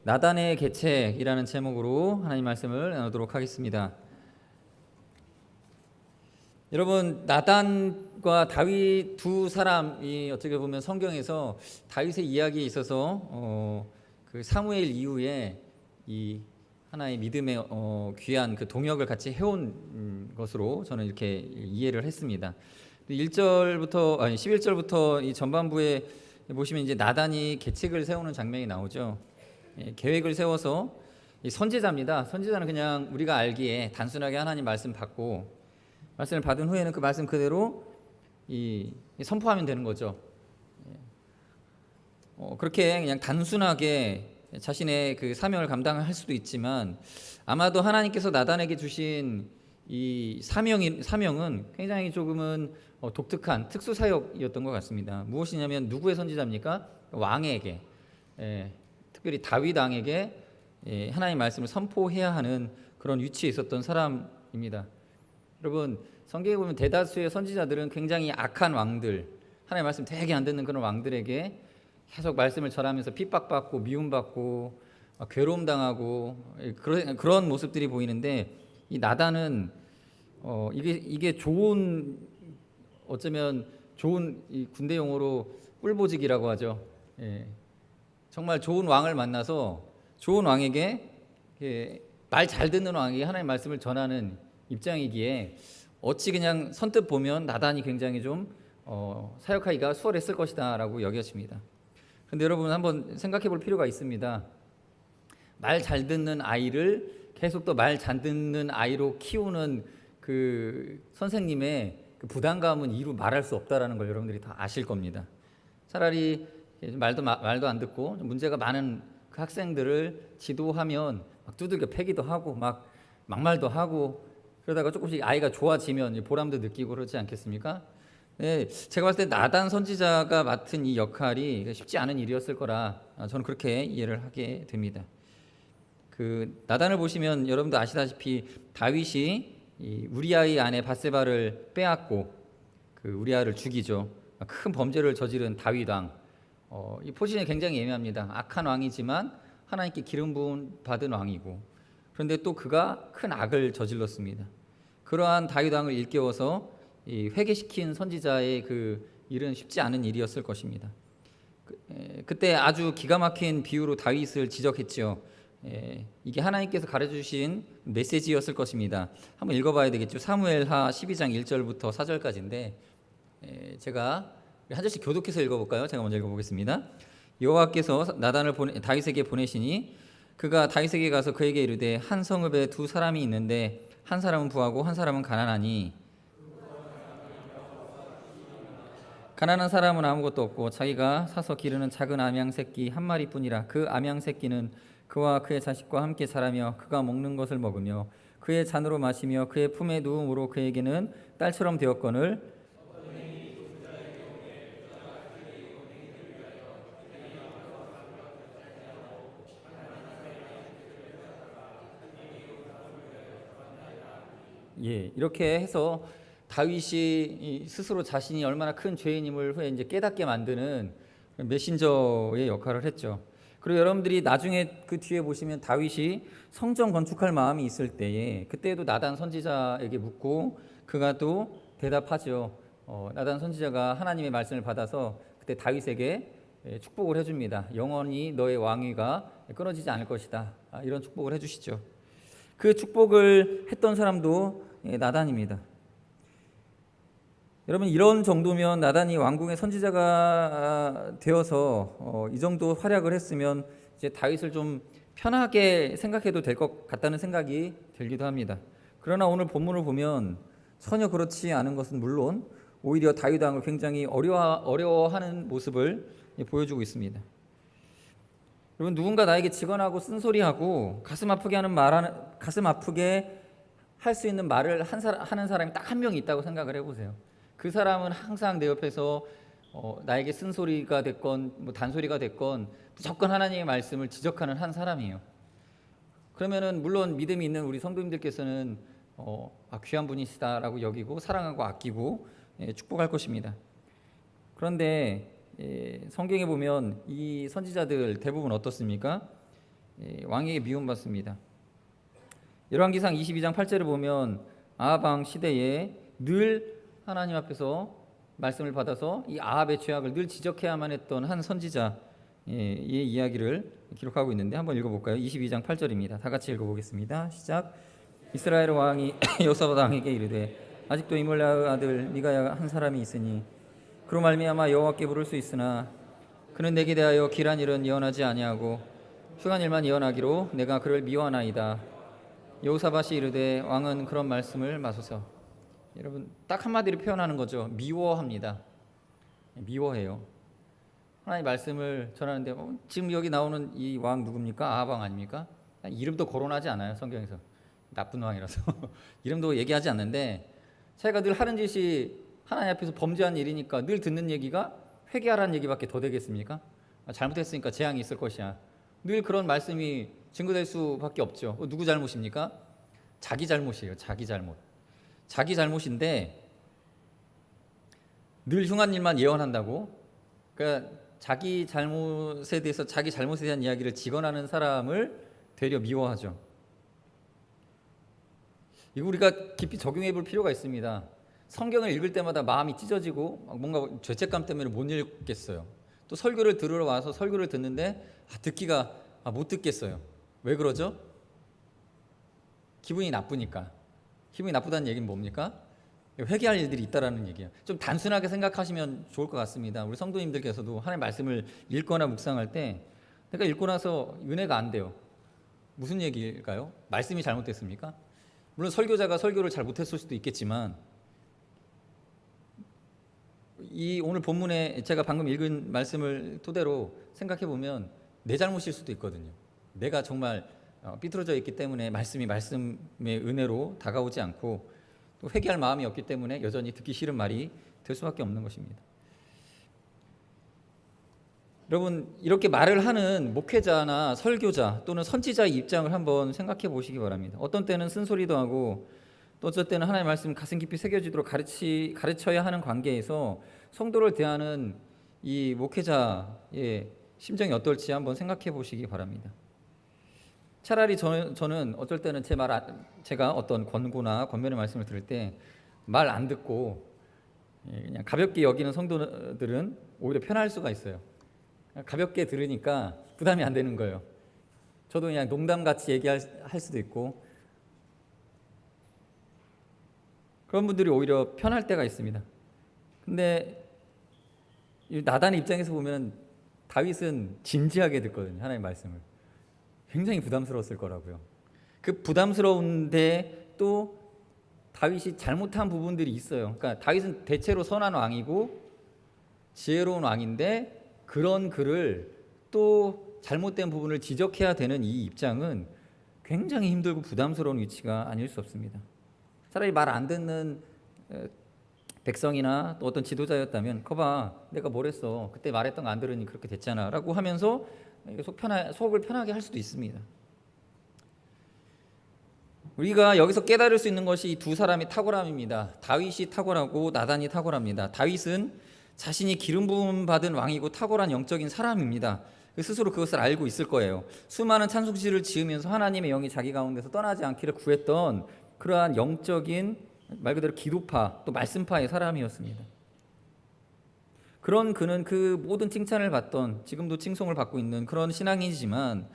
나단의 계책이라는 제목으로 하나님 말씀을 나누도록 하겠습니다. 여러분, 나단과 다윗 두 사람이 어떻게 보면 성경에서 다윗의 이야기에 있어서 그 사무엘 이후에 이 하나의 믿음의 귀한 그 동역을 같이 해온 것으로 저는 이렇게 이해를 했습니다. 11절부터 이 전반부에 보시면 이제 나단이 계책을 세우는 장면이 나오죠. 계획을 세워서 이 선지자입니다. 선지자는 그냥 우리가 알기에 단순하게 하나님 말씀을 받은 후에는 그 말씀 그대로 선포하면 되는 거죠. 그렇게 그냥 단순하게 자신의 그 사명을 감당할 수도 있지만 아마도 하나님께서 나단에게 주신 이 사명은 굉장히 조금은 독특한 특수 사역이었던 것 같습니다. 무엇이냐면 누구의 선지자입니까? 왕에게, 특별히 다윗 왕에게 하나님의 말씀을 선포해야 하는 그런 위치에 있었던 사람입니다. 여러분, 성경에 보면 대다수의 선지자들은 굉장히 악한 왕들, 하나님의 말씀 되게 안 듣는 그런 왕들에게 계속 말씀을 전하면서 핍박받고 미움받고 괴로움 당하고 그런 모습들이 보이는데, 이 나단은 이게 어쩌면 좋은 이 군대 용어로 꿀보직이라고 하죠. 정말 좋은 왕을 만나서 좋은 왕에게 말 잘 듣는 왕에게 하나님의 말씀을 전하는 입장이기에 어찌 그냥 선뜻 보면 나단이 굉장히 좀 사역하기가 수월했을 것이다 라고 여겨집니다. 그런데 여러분, 한번 생각해 볼 필요가 있습니다. 말 잘 듣는 아이를 계속 또 말 잘 듣는 아이로 키우는 그 선생님의 그 부담감은 이루 말할 수 없다라는 걸 여러분들이 다 아실 겁니다. 차라리 말도 안 듣고 문제가 많은 그 학생들을 지도하면 막 두들겨 패기도 하고 막 막말도 하고, 그러다가 조금씩 아이가 좋아지면 보람도 느끼고 그러지 않겠습니까? 네, 제가 봤을 때 나단 선지자가 맡은 이 역할이 쉽지 않은 일이었을 거라 저는 그렇게 이해를 하게 됩니다. 그 나단을 보시면 여러분도 아시다시피 다윗이 이 우리아의 아내 밧세바를 빼앗고 그 우리아를 죽이죠. 큰 범죄를 저지른 다윗 왕. 이 포지션이 굉장히 애매합니다. 악한 왕이지만 하나님께 기름 부음 받은 왕이고, 그런데 또 그가 큰 악을 저질렀습니다. 그러한 다윗 왕을 일깨워서 회개시킨 선지자의 그 일은 쉽지 않은 일이었을 것입니다. 그때 아주 기가 막힌 비유로 다윗을 지적했죠. 이게 하나님께서 가르쳐주신 메시지였을 것입니다. 한번 읽어봐야 되겠죠. 사무엘하 12장 1절부터 4절까지인데 제가 한 절씩 교독해서 읽어볼까요? 제가 먼저 읽어보겠습니다. 여호와께서 나단을 다윗에게 보내시니 그가 다윗에게 가서 그에게 이르되 한 성읍에 두 사람이 있는데 한 사람은 부하고 한 사람은 가난하니 가난한 사람은 아무것도 없고 자기가 사서 기르는 작은 암양 새끼 한 마리뿐이라. 그 암양 새끼는 그와 그의 자식과 함께 자라며 그가 먹는 것을 먹으며 그의 잔으로 마시며 그의 품에 누움으로 그에게는 딸처럼 되었거늘 이렇게 해서 다윗이 스스로 자신이 얼마나 큰 죄인임을 후에 이제 깨닫게 만드는 메신저의 역할을 했죠. 그리고 여러분들이 나중에 그 뒤에 보시면 다윗이 성전 건축할 마음이 있을 때에 그때도 나단 선지자에게 묻고 그가 또 대답하죠. 나단 선지자가 하나님의 말씀을 받아서 그때 다윗에게 축복을 해줍니다. 영원히 너의 왕위가 끊어지지 않을 것이다. 이런 축복을 해주시죠. 그 축복을 했던 사람도 나단입니다. 여러분, 이런 정도면 나단이 왕궁의 선지자가 되어서 이 정도 활약을 했으면 이제 다윗을 좀 편하게 생각해도 될 것 같다는 생각이 들기도 합니다. 그러나 오늘 본문을 보면 전혀 그렇지 않은 것은 물론 오히려 다윗 왕을 굉장히 어려워하는 모습을 보여주고 있습니다. 여러분, 누군가 나에게 직언하고 쓴소리하고 가슴 아프게 할 수 있는 말을 하는 사람이 딱 한 명 있다고 생각을 해보세요. 그 사람은 항상 내 옆에서 나에게 쓴소리가 됐건 뭐 단소리가 됐건 무조건 하나님의 말씀을 지적하는 한 사람이에요. 그러면은 물론 믿음이 있는 우리 성도님들께서는 귀한 분이시다라고 여기고 사랑하고 아끼고 축복할 것입니다. 그런데 성경에 보면 이 선지자들 대부분 어떻습니까? 왕에게 미움받습니다. 열왕기상 22장 8절을 보면 아합 왕 시대에 늘 하나님 앞에서 말씀을 받아서 이 아합의 죄악을 늘 지적해야만 했던 한 선지자의 이야기를 기록하고 있는데 한번 읽어볼까요? 22장 8절입니다. 다 같이 읽어보겠습니다. 시작. 이스라엘 왕이 여호사밧 왕에게 이르되 아직도 이몰라의 아들 미가야 한 사람이 있으니 그로 말미암아 여호와께 부를 수 있으나 그는 내게 대하여 길한 일은 예언하지 아니하고 흉한 일만 예언하기로 내가 그를 미워하나이다. 여호사밧이 이르되 왕은 그런 말씀을 마소서. 여러분 딱 한마디로 표현하는 거죠. 미워합니다. 미워해요. 하나님의 말씀을 전하는데 지금 여기 나오는 이 왕 누굽니까? 아합 왕 아닙니까? 이름도 거론하지 않아요. 성경에서. 나쁜 왕이라서 이름도 얘기하지 않는데 자기가 늘 하는 짓이 하나님 앞에서 범죄한 일이니까 늘 듣는 얘기가 회개하라는 얘기밖에 더 되겠습니까? 잘못했으니까 재앙이 있을 것이야. 늘 그런 말씀이 증거될 수밖에 없죠. 누구 잘못입니까? 자기 잘못이에요. 자기 잘못. 자기 잘못인데 늘 흉한 일만 예언한다고? 그러니까 자기 잘못에 대해서 자기 잘못에 대한 이야기를 직언하는 사람을 되려 미워하죠. 이거 우리가 깊이 적용해 볼 필요가 있습니다. 성경을 읽을 때마다 마음이 찢어지고 뭔가 죄책감 때문에 못 읽겠어요. 또 설교를 들으러 와서 설교를 듣는데 듣기가 못 듣겠어요. 왜 그러죠? 기분이 나쁘니까. 기분이 나쁘다는 얘기는 뭡니까? 회개할 일들이 있다라는 얘기예요. 좀 단순하게 생각하시면 좋을 것 같습니다. 우리 성도님들께서도 하나님의 말씀을 읽거나 묵상할 때 내가 읽고 나서 은혜가 안 돼요. 무슨 얘기일까요? 말씀이 잘못됐습니까? 물론 설교자가 설교를 잘 못했을 수도 있겠지만 이 오늘 본문에 제가 방금 읽은 말씀을 토대로 생각해 보면 내 잘못일 수도 있거든요. 내가 정말 삐뚤어져 있기 때문에 말씀의 은혜로 다가오지 않고 또 회개할 마음이 없기 때문에 여전히 듣기 싫은 말이 될 수밖에 없는 것입니다. 여러분 이렇게 말을 하는 목회자나 설교자 또는 선지자의 입장을 한번 생각해 보시기 바랍니다. 어떤 때는 쓴소리도 하고 또 어쩔 때는 하나님의 말씀 가슴 깊이 새겨지도록 가르쳐야 하는 관계에서 성도를 대하는 이 목회자의 심정이 어떨지 한번 생각해 보시기 바랍니다. 차라리 저는 어쩔 때는 제가 어떤 권고나 권면의 말씀을 들을 때 말 안 듣고 그냥 가볍게 여기는 성도들은 오히려 편할 수가 있어요. 가볍게 들으니까 부담이 안 되는 거예요. 저도 그냥 농담같이 얘기할 수도 있고 그런 분들이 오히려 편할 때가 있습니다. 근데 나단의 입장에서 보면 다윗은 진지하게 듣거든요. 하나님의 말씀을. 굉장히 부담스러웠을 거라고요. 그 부담스러운데 또 다윗이 잘못한 부분들이 있어요. 그러니까 다윗은 대체로 선한 왕이고 지혜로운 왕인데 그런 그를 또 잘못된 부분을 지적해야 되는 이 입장은 굉장히 힘들고 부담스러운 위치가 아닐 수 없습니다. 차라리 말 안 듣는 백성이나 또 어떤 지도자였다면 거봐 내가 뭘 했어 그때 말했던 거 안 들으니 그렇게 됐잖아 라고 하면서 속을 편하게 할 수도 있습니다. 우리가 여기서 깨달을 수 있는 것이 이 두 사람의 탁월함입니다. 다윗이 탁월하고 나단이 탁월합니다. 다윗은 자신이 기름 부음 받은 왕이고 탁월한 영적인 사람입니다. 스스로 그것을 알고 있을 거예요. 수많은 찬송시를 지으면서 하나님의 영이 자기 가운데서 떠나지 않기를 구했던 그러한 영적인 말 그대로 기도파 또 말씀파의 사람이었습니다. 그런 그는 그 모든 칭찬을 받던 지금도 칭송을 받고 있는 그런 신앙이지만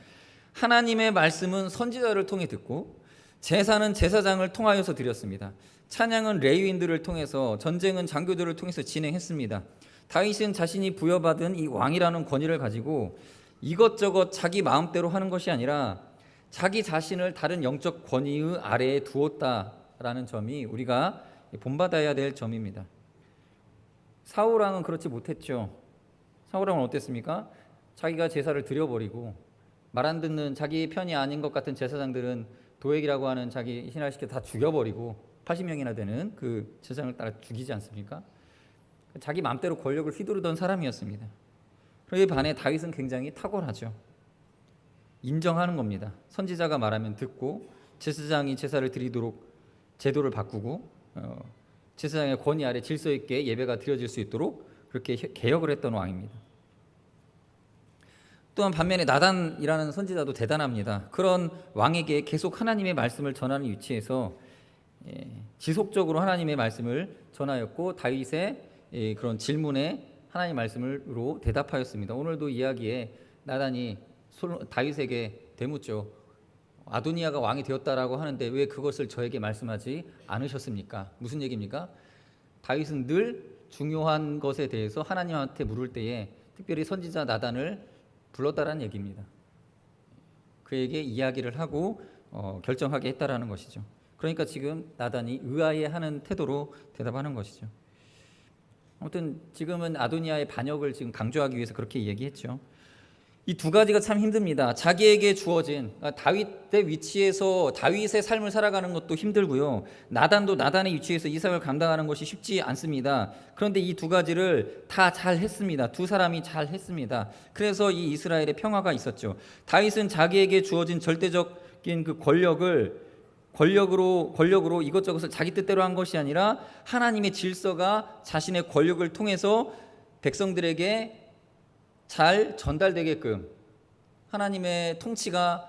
하나님의 말씀은 선지자를 통해 듣고 제사는 제사장을 통하여서 드렸습니다. 찬양은 레위인들을 통해서 전쟁은 장교들을 통해서 진행했습니다. 다윗은 자신이 부여받은 이 왕이라는 권위를 가지고 이것저것 자기 마음대로 하는 것이 아니라 자기 자신을 다른 영적 권위의 아래에 두었다라는 점이 우리가 본받아야 될 점입니다. 사울 왕은 그렇지 못했죠. 사울 왕은 어땠습니까? 자기가 제사를 드려버리고 말 안 듣는 자기 편이 아닌 것 같은 제사장들은 도액이라고 하는 자기 신하시켜 다 죽여버리고 80명이나 되는 그 제사장을 따라 죽이지 않습니까? 자기 마음대로 권력을 휘두르던 사람이었습니다. 그에 반해 다윗은 굉장히 탁월하죠. 인정하는 겁니다. 선지자가 말하면 듣고 제사장이 제사를 드리도록 제도를 바꾸고 제사장의 권위 아래 질서 있게 예배가 드려질 수 있도록 그렇게 개혁을 했던 왕입니다. 또한 반면에 나단이라는 선지자도 대단합니다. 그런 왕에게 계속 하나님의 말씀을 전하는 위치에서 지속적으로 하나님의 말씀을 전하였고 다윗의 그런 질문에 하나님의 말씀으로 대답하였습니다. 오늘도 이야기에 나단이 다윗에게 대묻죠. 아도니아가 왕이 되었다라고 하는데 왜 그것을 저에게 말씀하지 않으셨습니까? 무슨 얘기입니까? 다윗은 늘 중요한 것에 대해서 하나님한테 물을 때에 특별히 선지자 나단을 불렀다라는 얘기입니다. 그에게 이야기를 하고 결정하게 했다라는 것이죠. 그러니까 지금 나단이 의아해하는 태도로 대답하는 것이죠. 아무튼 지금은 아도니아의 반역을 지금 강조하기 위해서 그렇게 얘기했죠. 이 두 가지가 참 힘듭니다. 자기에게 주어진 다윗의 위치에서 다윗의 삶을 살아가는 것도 힘들고요. 나단도 나단의 위치에서 이 삶을 감당하는 것이 쉽지 않습니다. 그런데 이 두 가지를 다 잘 했습니다. 두 사람이 잘 했습니다. 그래서 이 이스라엘의 평화가 있었죠. 다윗은 자기에게 주어진 절대적인 그 권력으로 이것저것을 자기 뜻대로 한 것이 아니라 하나님의 질서가 자신의 권력을 통해서 백성들에게 잘 전달되게끔 하나님의 통치가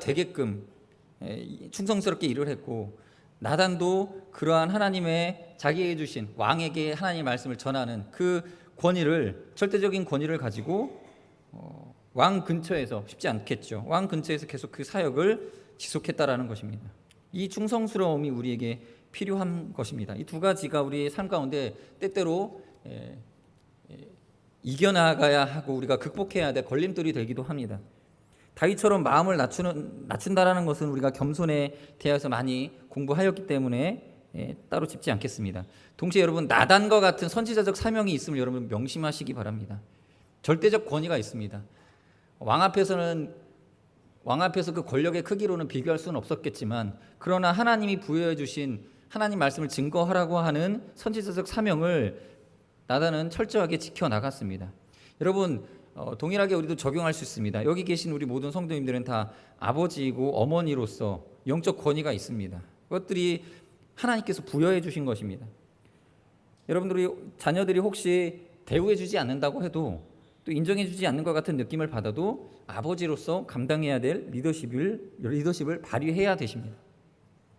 되게끔 충성스럽게 일을 했고, 나단도 그러한 하나님의 자기에게 주신 왕에게 하나님의 말씀을 전하는 그 권위를, 절대적인 권위를 가지고 왕 근처에서, 쉽지 않겠죠, 왕 근처에서 계속 그 사역을 지속했다라는 것입니다. 이 충성스러움이 우리에게 필요한 것입니다. 이 두 가지가 우리의 삶 가운데 때때로 이겨나가야 하고 우리가 극복해야 될 걸림돌이 되기도 합니다. 다윗처럼 마음을 낮춘다라는 것은 우리가 겸손에 대해서 많이 공부하였기 때문에 따로 짚지 않겠습니다. 동시에 여러분, 나단과 같은 선지자적 사명이 있음을 여러분 명심하시기 바랍니다. 절대적 권위가 있습니다. 왕 앞에서 그 권력의 크기로는 비교할 수는 없었겠지만, 그러나 하나님이 부여해 주신 하나님 말씀을 증거하라고 하는 선지자적 사명을 나단은 철저하게 지켜나갔습니다. 여러분, 동일하게 우리도 적용할 수 있습니다. 여기 계신 우리 모든 성도님들은 다 아버지이고 어머니로서 영적 권위가 있습니다. 그것들이 하나님께서 부여해 주신 것입니다. 여러분들이 자녀들이 혹시 대우해 주지 않는다고 해도, 또 인정해 주지 않는 것 같은 느낌을 받아도 아버지로서 감당해야 될 리더십을 발휘해야 되십니다.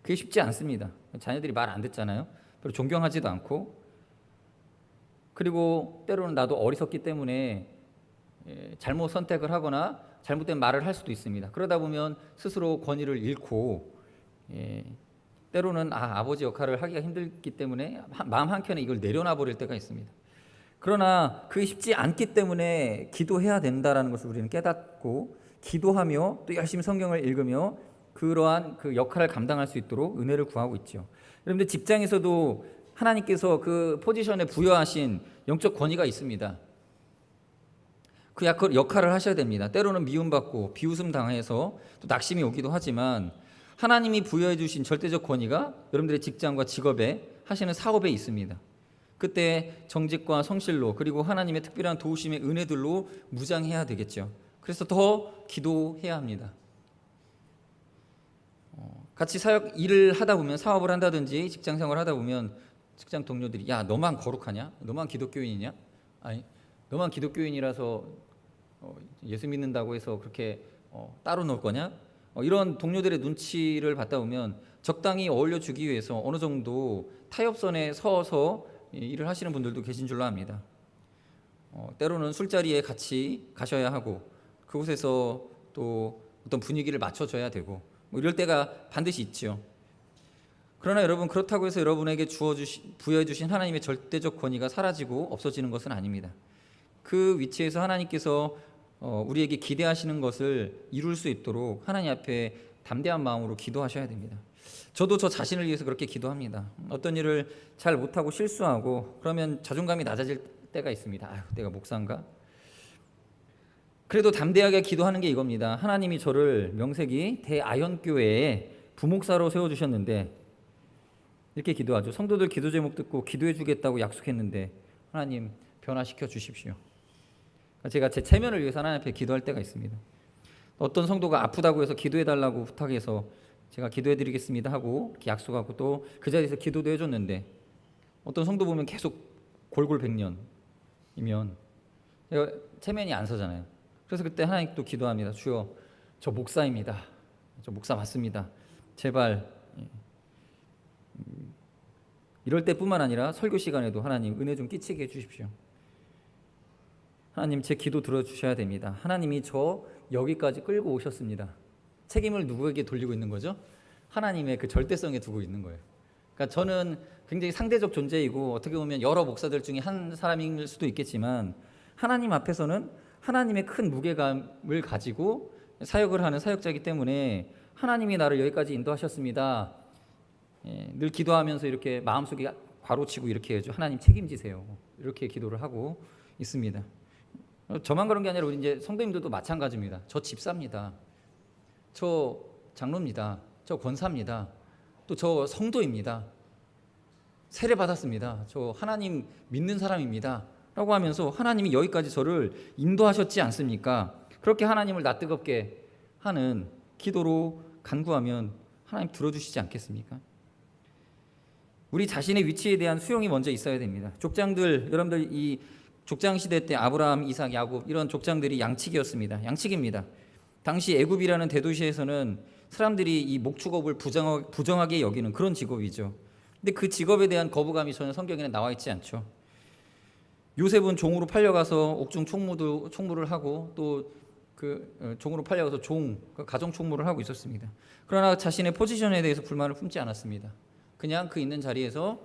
그게 쉽지 않습니다. 자녀들이 말 안 듣잖아요. 별로 존경하지도 않고, 그리고 때로는 나도 어리석기 때문에 잘못 선택을 하거나 잘못된 말을 할 수도 있습니다. 그러다 보면 스스로 권위를 잃고 때로는 아버지 역할을 하기가 힘들기 때문에 마음 한켠에 이걸 내려놔 버릴 때가 있습니다. 그러나 그게 쉽지 않기 때문에 기도해야 된다는 것을 우리는 깨닫고, 기도하며 또 열심히 성경을 읽으며 그러한 그 역할을 감당할 수 있도록 은혜를 구하고 있죠. 여러분들 직장에서도 하나님께서 그 포지션에 부여하신 영적 권위가 있습니다. 그 역할을 하셔야 됩니다. 때로는 미움받고 비웃음 당해서 또 낙심이 오기도 하지만, 하나님이 부여해 주신 절대적 권위가 여러분들의 직장과 직업에, 하시는 사업에 있습니다. 그때 정직과 성실로, 그리고 하나님의 특별한 도우심의 은혜들로 무장해야 되겠죠. 그래서 더 기도해야 합니다. 같이 일을 하다 보면, 사업을 한다든지 직장 생활을 하다 보면 직장 동료들이 야, 너만 거룩하냐? 너만 기독교인이냐? 아니, 너만 기독교인이라서 예수 믿는다고 해서 그렇게 따로 놀 거냐? 이런 동료들의 눈치를 받다 보면 적당히 어울려 주기 위해서 어느 정도 타협선에 서서 일을 하시는 분들도 계신 줄로 압니다. 때로는 술자리에 같이 가셔야 하고, 그곳에서 또 어떤 분위기를 맞춰줘야 되고, 이럴 때가 반드시 있죠. 그러나 여러분, 그렇다고 해서 여러분에게 부여해 주신 하나님의 절대적 권위가 사라지고 없어지는 것은 아닙니다. 그 위치에서 하나님께서 우리에게 기대하시는 것을 이룰 수 있도록 하나님 앞에 담대한 마음으로 기도하셔야 됩니다. 저도 저 자신을 위해서 그렇게 기도합니다. 어떤 일을 잘 못하고 실수하고 그러면 자존감이 낮아질 때가 있습니다. 내가 목사인가? 그래도 담대하게 기도하는 게 이겁니다. 하나님이 저를 명색이 대아현교회에 부목사로 세워주셨는데, 이렇게 기도하죠. 성도들 기도 제목 듣고 기도해 주겠다고 약속했는데 하나님 변화시켜 주십시오. 제가 제 체면을 위해서 하나님 앞에 기도할 때가 있습니다. 어떤 성도가 아프다고 해서 기도해 달라고 부탁해서 제가 기도해 드리겠습니다 하고 이렇게 약속하고 또 그 자리에서 기도도 해줬는데, 어떤 성도 보면 계속 골골백년이면 제가 체면이 안 서잖아요. 그래서 그때 하나님 또 기도합니다. 주여, 저 목사입니다. 저 목사 맞습니다. 제발 이럴 때뿐만 아니라 설교 시간에도 하나님 은혜 좀 끼치게 해주십시오. 하나님 제 기도 들어주셔야 됩니다. 하나님이 저 여기까지 끌고 오셨습니다. 책임을 누구에게 돌리고 있는 거죠? 하나님의 그 절대성에 두고 있는 거예요. 그러니까 저는 굉장히 상대적 존재이고 어떻게 보면 여러 목사들 중에 한 사람일 수도 있겠지만 하나님 앞에서는 하나님의 큰 무게감을 가지고 사역을 하는 사역자이기 때문에 하나님이 나를 여기까지 인도하셨습니다. 늘 기도하면서 이렇게 마음속에 괄호치고 이렇게 해야죠. 하나님 책임지세요. 이렇게 기도를 하고 있습니다. 저만 그런 게 아니라 우리 이제 성도님들도 마찬가지입니다. 저 집사입니다. 저 장로입니다. 저 권사입니다. 또 저 성도입니다. 세례 받았습니다. 저 하나님 믿는 사람입니다. 라고 하면서 하나님이 여기까지 저를 인도하셨지 않습니까? 그렇게 하나님을 낯뜨겁게 하는 기도로 간구하면 하나님 들어주시지 않겠습니까? 우리 자신의 위치에 대한 수용이 먼저 있어야 됩니다. 족장들, 여러분들 이 족장 시대 때 아브라함, 이삭, 야곱 이런 족장들이 양측이었습니다. 양측입니다. 당시 애굽이라는 대도시에서는 사람들이 이 목축업을 부정하게 여기는 그런 직업이죠. 근데 그 직업에 대한 거부감이 전혀 성경에는 나와 있지 않죠. 요셉은 종으로 팔려가서 옥중 총무를 하고 또 그 종으로 팔려가서 가정 총무를 하고 있었습니다. 그러나 자신의 포지션에 대해서 불만을 품지 않았습니다. 그냥 그 있는 자리에서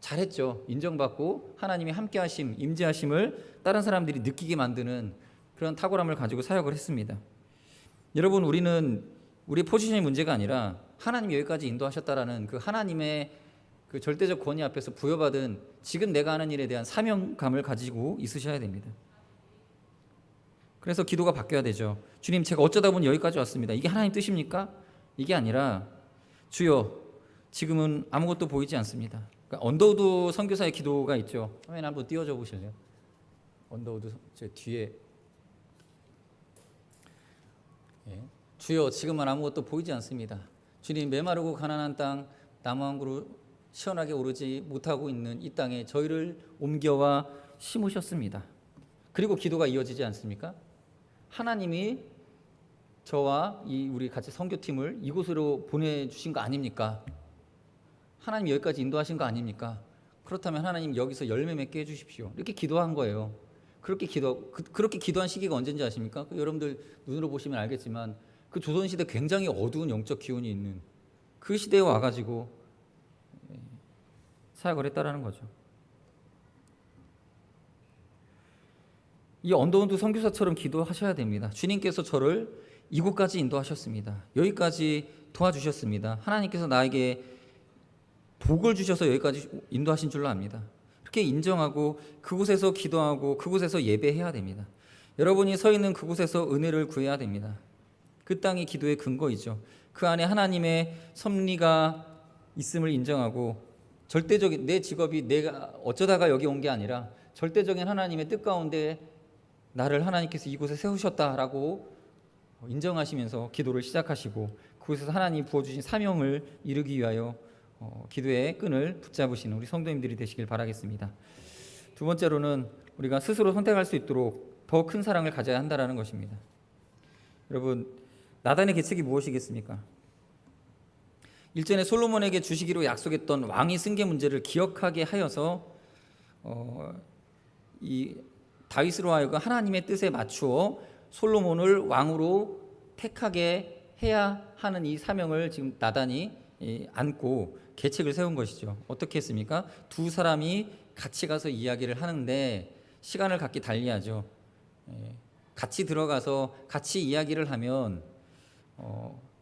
잘했죠. 인정받고 하나님의 함께하심, 임재하심을 다른 사람들이 느끼게 만드는 그런 탁월함을 가지고 사역을 했습니다. 여러분, 우리는 우리 포지션의 문제가 아니라 하나님이 여기까지 인도하셨다라는 그 하나님의 그 절대적 권위 앞에서 부여받은 지금 내가 하는 일에 대한 사명감을 가지고 있으셔야 됩니다. 그래서 기도가 바뀌어야 되죠. 주님, 제가 어쩌다 보니 여기까지 왔습니다. 이게 하나님 뜻입니까? 이게 아니라 주여, 지금은 아무것도 보이지 않습니다. 그러니까 언더우드 선교사의 기도가 있죠. 화면 한번 띄워줘 보실래요? 언더우드 제 뒤에. 주여, 지금은 아무것도 보이지 않습니다. 주님, 메마르고 가난한 땅, 나무 한 그루 시원하게 오르지 못하고 있는 이 땅에 저희를 옮겨와 심으셨습니다. 그리고 기도가 이어지지 않습니까? 하나님이 저와 우리 같이 선교팀을 이곳으로 보내주신 거 아닙니까? 하나님 여기까지 인도하신 거 아닙니까? 그렇다면 하나님 여기서 열매 맺게 해주십시오. 이렇게 기도한 거예요. 그렇게 기도한 시기가 언제인지 아십니까? 여러분들 눈으로 보시면 알겠지만 그 조선시대 굉장히 어두운 영적 기운이 있는 그 시대에 와가지고 사역을 했다라는 거죠. 이 언더우드 선교사처럼 기도하셔야 됩니다. 주님께서 저를 이곳까지 인도하셨습니다. 여기까지 도와주셨습니다. 하나님께서 나에게 복을 주셔서 여기까지 인도하신 줄로 압니다. 그렇게 인정하고 그곳에서 기도하고 그곳에서 예배해야 됩니다. 여러분이 서 있는 그곳에서 은혜를 구해야 됩니다. 그 땅이 기도의 근거이죠. 그 안에 하나님의 섭리가 있음을 인정하고 절대적인 내 직업이 내가 어쩌다가 여기 온 게 아니라 절대적인 하나님의 뜻 가운데 나를 하나님께서 이곳에 세우셨다라고 인정하시면서 기도를 시작하시고 그곳에서 하나님이 부어주신 사명을 이루기 위하여 기도의 끈을 붙잡으시는 우리 성도님들이 되시길 바라겠습니다. 두 번째로는 우리가 스스로 선택할 수 있도록 더 큰 사랑을 가져야 한다는 것입니다. 여러분, 나단의 계책이 무엇이겠습니까? 일전에 솔로몬에게 주시기로 약속했던 왕위 승계 문제를 기억하게 하여서 이 다윗으로 하여금 하나님의 뜻에 맞추어 솔로몬을 왕으로 택하게 해야 하는 이 사명을 지금 나단이 안고 계책을 세운 것이죠. 어떻게 했습니까? 두 사람이 같이 가서 이야기를 하는데 시간을 갖기 달리하죠. 같이 들어가서 같이 이야기를 하면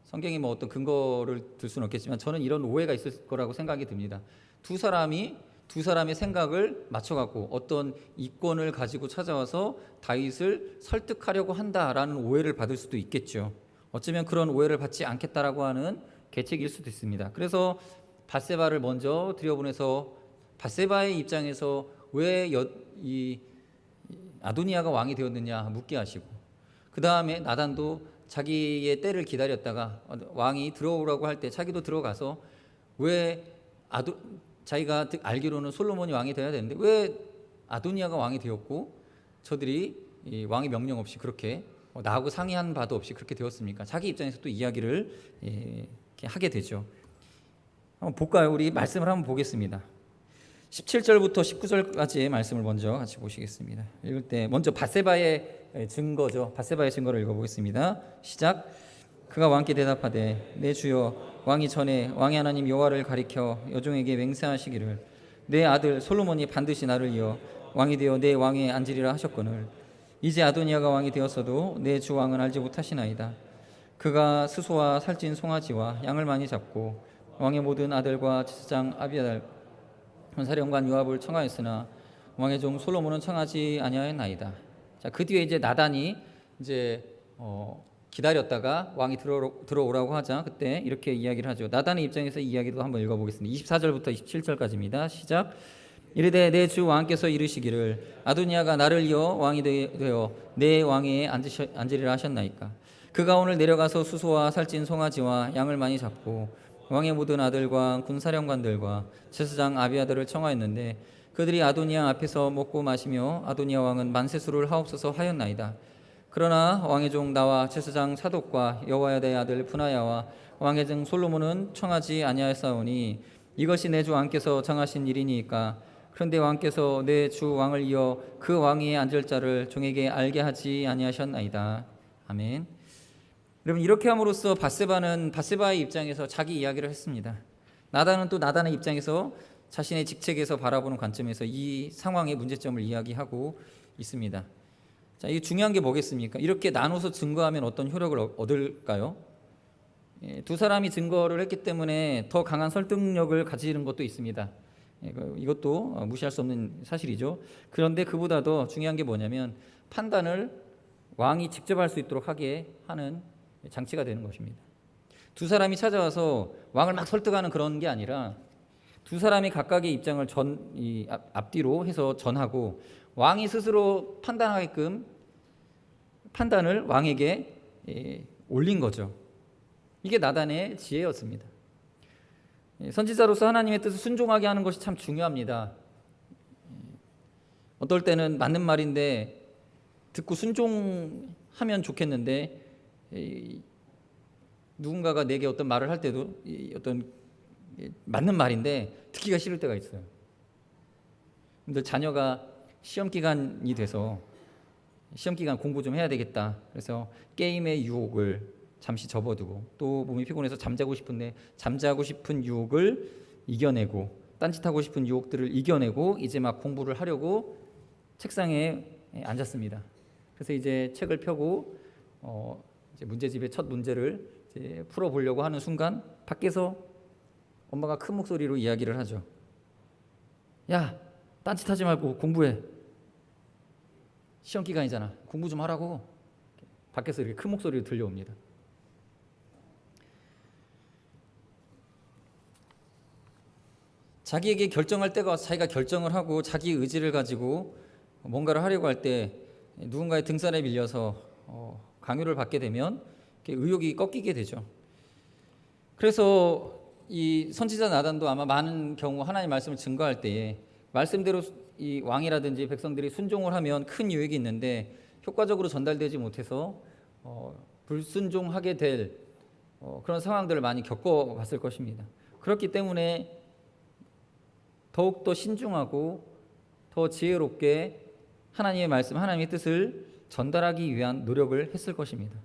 성경이 뭐 어떤 근거를 들 수는 없겠지만 저는 이런 오해가 있을 거라고 생각이 듭니다. 두 사람의 생각을 맞춰갖고 어떤 이권을 가지고 찾아와서 다윗을 설득하려고 한다라는 오해를 받을 수도 있겠죠. 어쩌면 그런 오해를 받지 않겠다라고 하는 계책일 수도 있습니다. 그래서 밧세바를 먼저 들여보내서 밧세바의 입장에서 왜 이 아도니아가 왕이 되었느냐 묻게 하시고 그 다음에 나단도 자기의 때를 기다렸다가 왕이 들어오라고 할 때 자기도 들어가서 왜 자기가 알기로는 솔로몬이 왕이 되어야 되는데 왜 아도니아가 왕이 되었고 저들이 이 왕의 명령 없이 그렇게 나하고 상의한 바도 없이 그렇게 되었습니까? 자기 입장에서 또 이야기를 이렇게 하게 되죠. 한번 볼까요? 우리 말씀을 한번 보겠습니다. 17절부터 19절까지의 말씀을 먼저 같이 보시겠습니다. 읽을 때 먼저 밧세바의 증거죠. 밧세바의 증거를 읽어보겠습니다. 시작. 그가 왕께 대답하되 내 주여 왕이 전에 왕의 하나님 여호와를 가리켜 여종에게 맹세하시기를 내 아들 솔로몬이 반드시 나를 이어 왕이 되어 내 왕에 앉으리라 하셨거늘 이제 아도니아가 왕이 되었어도 내 주 왕은 알지 못하시나이다. 그가 스소와 살찐 송아지와 양을 많이 잡고 왕의 모든 아들과 제사장 아비아달 사령관 요압을 청하였으나 왕의 종 솔로몬은 청하지 아니하였나이다. 자, 그 뒤에 이제 나단이 이제 기다렸다가 왕이 들어오라고 하자 그때 이렇게 이야기를 하죠. 나단의 입장에서 이 이야기도 한번 읽어보겠습니다. 24절부터 27절까지입니다. 시작. 이르되 내 주 왕께서 이르시기를 아도니아가 나를 이어 왕이 되어 내 왕위에 앉으리라 하셨나이까. 그가 오늘 내려가서 수소와 살찐 송아지와 양을 많이 잡고 왕의 모든 아들과 군사령관들과 제사장 아비아들을 청하였는데 그들이 아도니아 앞에서 먹고 마시며 아도니아 왕은 만세수를 하옵소서 하였나이다. 그러나 왕의 종 나와 제사장 사독과 여호야다의 아들 분하야와 왕의 종 솔로몬은 청하지 아니하였사오니 이것이 내 주 왕께서 정하신 일이니까. 그런데 왕께서 내 주 왕을 이어 그 왕위에 앉을 자를 종에게 알게 하지 아니하셨나이다. 아멘. 여러분, 이렇게 함으로써 밧세바는 밧세바의 입장에서 자기 이야기를 했습니다. 나단은 또 나단의 입장에서 자신의 직책에서 바라보는 관점에서 이 상황의 문제점을 이야기하고 있습니다. 자, 이게 중요한 게 뭐겠습니까? 이렇게 나눠서 증거하면 어떤 효력을 얻을까요? 두 사람이 증거를 했기 때문에 더 강한 설득력을 가지는 것도 있습니다. 이것도 무시할 수 없는 사실이죠. 그런데 그보다 더 중요한 게 뭐냐면 판단을 왕이 직접 할 수 있도록 하게 하는 장치가 되는 것입니다. 두 사람이 찾아와서 왕을 막 설득하는 그런 게 아니라 두 사람이 각각의 입장을 앞뒤로 해서 전하고 왕이 스스로 판단하게끔 판단을 왕에게 올린 거죠. 이게 나단의 지혜였습니다. 선지자로서 하나님의 뜻을 순종하게 하는 것이 참 중요합니다. 어떨 때는 맞는 말인데 듣고 순종하면 좋겠는데 누군가가 내게 어떤 말을 할 때도 어떤 맞는 말인데 듣기가 싫을 때가 있어요. 근데 자녀가 시험 기간이 돼서 시험 기간 공부 좀 해야 되겠다. 그래서 게임의 유혹을 잠시 접어두고 또 몸이 피곤해서 잠자고 싶은데 잠자고 싶은 유혹을 이겨내고 딴짓하고 싶은 유혹들을 이겨내고 이제 막 공부를 하려고 책상에 앉았습니다. 그래서 이제 책을 펴고 이제 문제집의 첫 문제를 이제 풀어보려고 하는 순간 밖에서 엄마가 큰 목소리로 이야기를 하죠. 야, 딴짓하지 말고 공부해. 시험 기간이잖아. 공부 좀 하라고. 밖에서 이렇게 큰 목소리로 들려옵니다. 자기에게 결정할 때가 와서 자기가 결정을 하고 자기 의지를 가지고 뭔가를 하려고 할 때 누군가의 등살에 밀려서 강요를 받게 되면 의욕이 꺾이게 되죠. 그래서 이 선지자 나단도 아마 많은 경우 하나님 말씀을 증거할 때에 말씀대로 이 왕이라든지 백성들이 순종을 하면 큰 유익이 있는데 효과적으로 전달되지 못해서 불순종하게 될 그런 상황들을 많이 겪어봤을 것입니다. 그렇기 때문에 더욱더 신중하고 더 지혜롭게 하나님의 말씀, 하나님의 뜻을 전달하기 위한 노력을 했을 것입니다.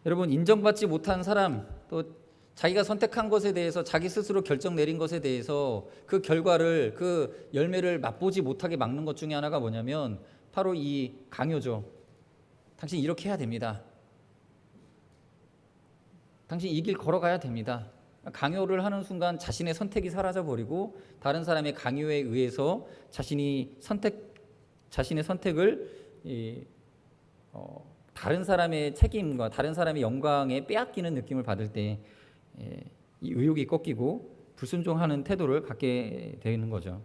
여러분, 인정받지 못한 사람, 또 자기가 선택한 것에 대해서 자기 스스로 결정 내린 것에 대해서 그 결과를, 그 열매를 맛보지 못하게 막는 것 중에 하나가 뭐냐면 바로 이 강요죠. 당신 이렇게 해야 됩니다. 당신 이 길 걸어가야 됩니다. 강요를 하는 순간 자신의 선택이 사라져버리고 다른 사람의 강요에 의해서 자신의 선택을 다른 사람의 책임과 다른 사람의 영광에 빼앗기는 느낌을 받을 때 이 의욕이 꺾이고 불순종하는 태도를 갖게 되는 거죠.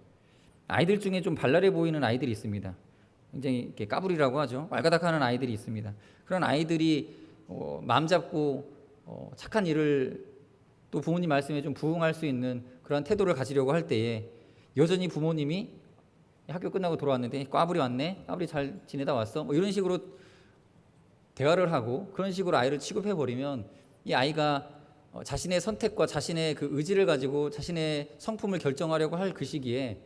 아이들 중에 좀 발랄해 보이는 아이들이 있습니다. 굉장히 이렇게 까불이라고 하죠. 왈가닥하는 아이들이 있습니다. 그런 아이들이 마음 잡고 착한 일을 또 부모님 말씀에 좀 부응할 수 있는 그런 태도를 가지려고 할 때에 여전히 부모님이 학교 끝나고 돌아왔는데 꽈불이 왔네, 꽈불이 잘 지내다 왔어, 뭐 이런 식으로 대화를 하고 그런 식으로 아이를 취급해 버리면 이 아이가 자신의 선택과 자신의 그 의지를 가지고 자신의 성품을 결정하려고 할 그 시기에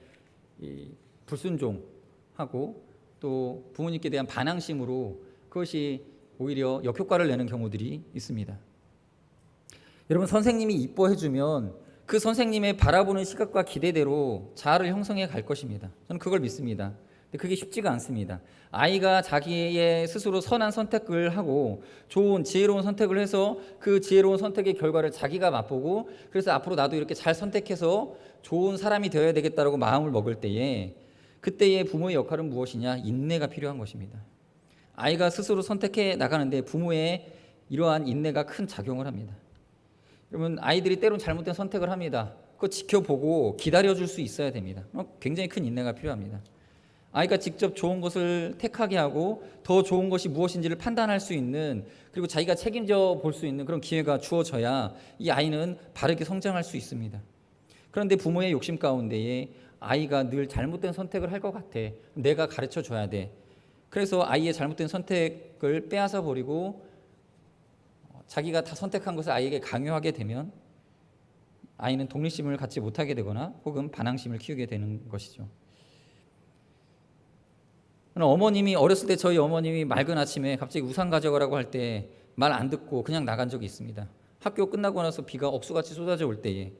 이 불순종하고 또 부모님께 대한 반항심으로 그것이 오히려 역효과를 내는 경우들이 있습니다. 여러분, 선생님이 이뻐해주면 그 선생님의 바라보는 시각과 기대대로 자아를 형성해 갈 것입니다. 저는 그걸 믿습니다. 근데 그게 쉽지가 않습니다. 아이가 자기의 스스로 선한 선택을 하고 좋은 지혜로운 선택을 해서 그 지혜로운 선택의 결과를 자기가 맛보고 그래서 앞으로 나도 이렇게 잘 선택해서 좋은 사람이 되어야 되겠다라고 마음을 먹을 때에 그때의 부모의 역할은 무엇이냐? 인내가 필요한 것입니다. 아이가 스스로 선택해 나가는데 부모의 이러한 인내가 큰 작용을 합니다. 그러면 아이들이 때론 잘못된 선택을 합니다. 그거 지켜보고 기다려줄 수 있어야 됩니다. 굉장히 큰 인내가 필요합니다. 아이가 직접 좋은 것을 택하게 하고 더 좋은 것이 무엇인지를 판단할 수 있는, 그리고 자기가 책임져 볼 수 있는 그런 기회가 주어져야 이 아이는 바르게 성장할 수 있습니다. 그런데 부모의 욕심 가운데에 아이가 늘 잘못된 선택을 할 것 같아. 내가 가르쳐 줘야 돼. 그래서 아이의 잘못된 선택을 빼앗아 버리고 자기가 다 선택한 것을 아이에게 강요하게 되면 아이는 독립심을 갖지 못하게 되거나 혹은 반항심을 키우게 되는 것이죠. 어머님이 어렸을 때 저희 어머님이 맑은 아침에 갑자기 우산 가져가라고 할 때 말 안 듣고 그냥 나간 적이 있습니다. 학교 끝나고 나서 비가 억수같이 쏟아져 올 때에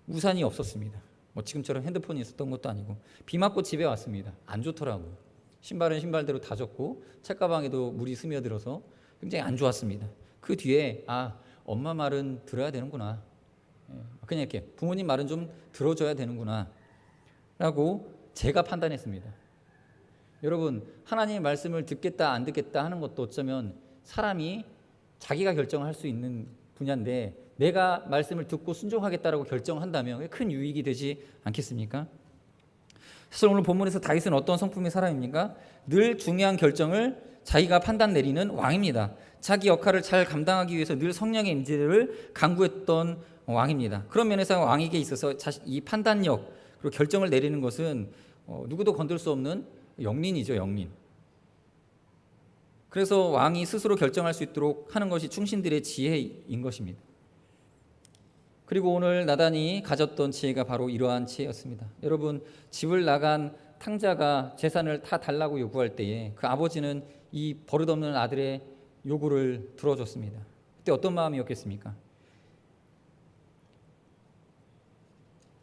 우산이 없었습니다. 뭐 지금처럼 핸드폰이 있었던 것도 아니고 비 맞고 집에 왔습니다. 안 좋더라고요. 신발은 신발대로 다 젖고 책가방에도 물이 스며들어서 굉장히 안 좋았습니다. 그 뒤에 엄마 말은 들어야 되는구나, 그냥 이렇게 부모님 말은 좀 들어줘야 되는구나 라고 제가 판단했습니다. 여러분, 하나님의 말씀을 듣겠다 안 듣겠다 하는 것도 어쩌면 사람이 자기가 결정할 수 있는 분야인데 내가 말씀을 듣고 순종하겠다라고 결정한다면 큰 유익이 되지 않겠습니까? 사실 오늘 본문에서 다윗은 어떤 성품의 사람입니까? 늘 중요한 결정을 자기가 판단 내리는 왕입니다. 자기 역할을 잘 감당하기 위해서 늘 성령의 임재를 강구했던 왕입니다. 그런 면에서 왕에게 있어서 이 판단력 그리고 결정을 내리는 것은 누구도 건들 수 없는 영린이죠, 영린. 그래서 왕이 스스로 결정할 수 있도록 하는 것이 충신들의 지혜인 것입니다. 그리고 오늘 나단이 가졌던 지혜가 바로 이러한 지혜였습니다. 여러분, 집을 나간 탕자가 재산을 다 달라고 요구할 때에 그 아버지는 이 버릇없는 아들의 요구를 들어줬습니다. 그때 어떤 마음이었겠습니까?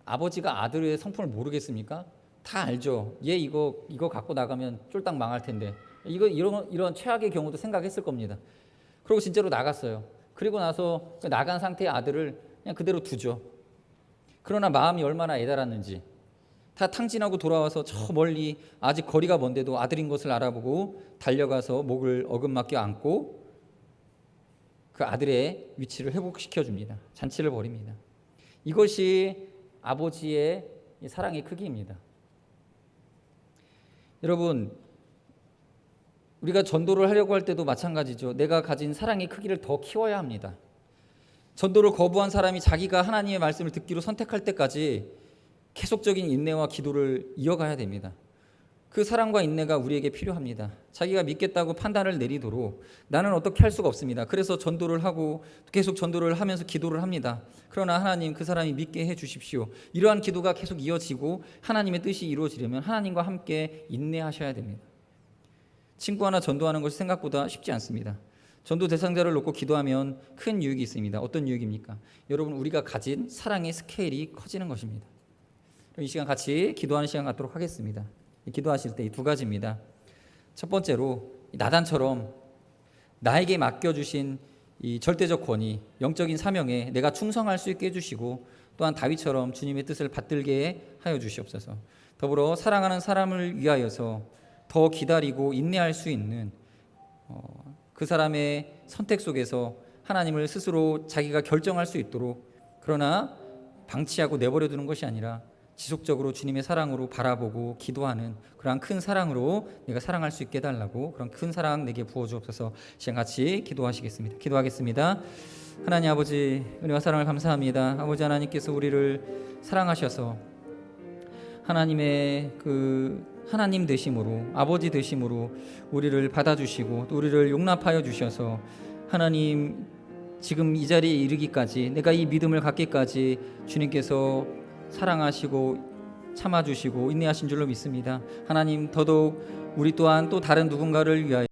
아버지가 아들의 성품을 모르겠습니까? 다 알죠. 얘 이거 갖고 나가면 쫄딱 망할 텐데 이런 최악의 경우도 생각했을 겁니다. 그리고 진짜로 나갔어요. 그리고 나서 나간 상태의 아들을 그냥 그대로 두죠. 그러나 마음이 얼마나 애달았는지 다 탕진하고 돌아와서 저 멀리 아직 거리가 먼데도 아들인 것을 알아보고 달려가서 목을 어긋맞게 안고 그 아들의 위치를 회복시켜줍니다. 잔치를 벌입니다. 이것이 아버지의 사랑의 크기입니다. 여러분, 우리가 전도를 하려고 할 때도 마찬가지죠. 내가 가진 사랑의 크기를 더 키워야 합니다. 전도를 거부한 사람이 자기가 하나님의 말씀을 듣기로 선택할 때까지 계속적인 인내와 기도를 이어가야 됩니다. 그 사랑과 인내가 우리에게 필요합니다. 자기가 믿겠다고 판단을 내리도록 나는 어떻게 할 수가 없습니다. 그래서 전도를 하고 계속 전도를 하면서 기도를 합니다. 그러나 하나님, 그 사람이 믿게 해 주십시오. 이러한 기도가 계속 이어지고 하나님의 뜻이 이루어지려면 하나님과 함께 인내하셔야 됩니다. 친구 하나 전도하는 것이 생각보다 쉽지 않습니다. 전도 대상자를 놓고 기도하면 큰 유익이 있습니다. 어떤 유익입니까? 여러분, 우리가 가진 사랑의 스케일이 커지는 것입니다. 이 시간 같이 기도하는 시간 갖도록 하겠습니다. 기도하실 때 이 두 가지입니다. 첫 번째로 나단처럼 나에게 맡겨주신 이 절대적 권위, 영적인 사명에 내가 충성할 수 있게 해주시고 또한 다윗처럼 주님의 뜻을 받들게 하여 주시옵소서. 더불어 사랑하는 사람을 위하여서 더 기다리고 인내할 수 있는 그 사람의 선택 속에서 하나님을 스스로 자기가 결정할 수 있도록, 그러나 방치하고 내버려 두는 것이 아니라 지속적으로 주님의 사랑으로 바라보고 기도하는 그러한 큰 사랑으로 내가 사랑할 수 있게 해달라고, 그런 큰 사랑 내게 부어주옵소서. 시간 같이 기도하시겠습니다. 기도하겠습니다. 하나님 아버지, 은혜와 사랑을 감사합니다. 아버지 하나님께서 우리를 사랑하셔서 하나님의 그 하나님 되심으로, 아버지 되심으로 우리를 받아주시고 또 우리를 용납하여 주셔서 하나님 지금 이 자리에 이르기까지, 내가 이 믿음을 갖기까지 주님께서 사랑하시고 참아주시고 인내하신 줄로 믿습니다. 하나님, 더더욱 우리 또한 또 다른 누군가를 위하여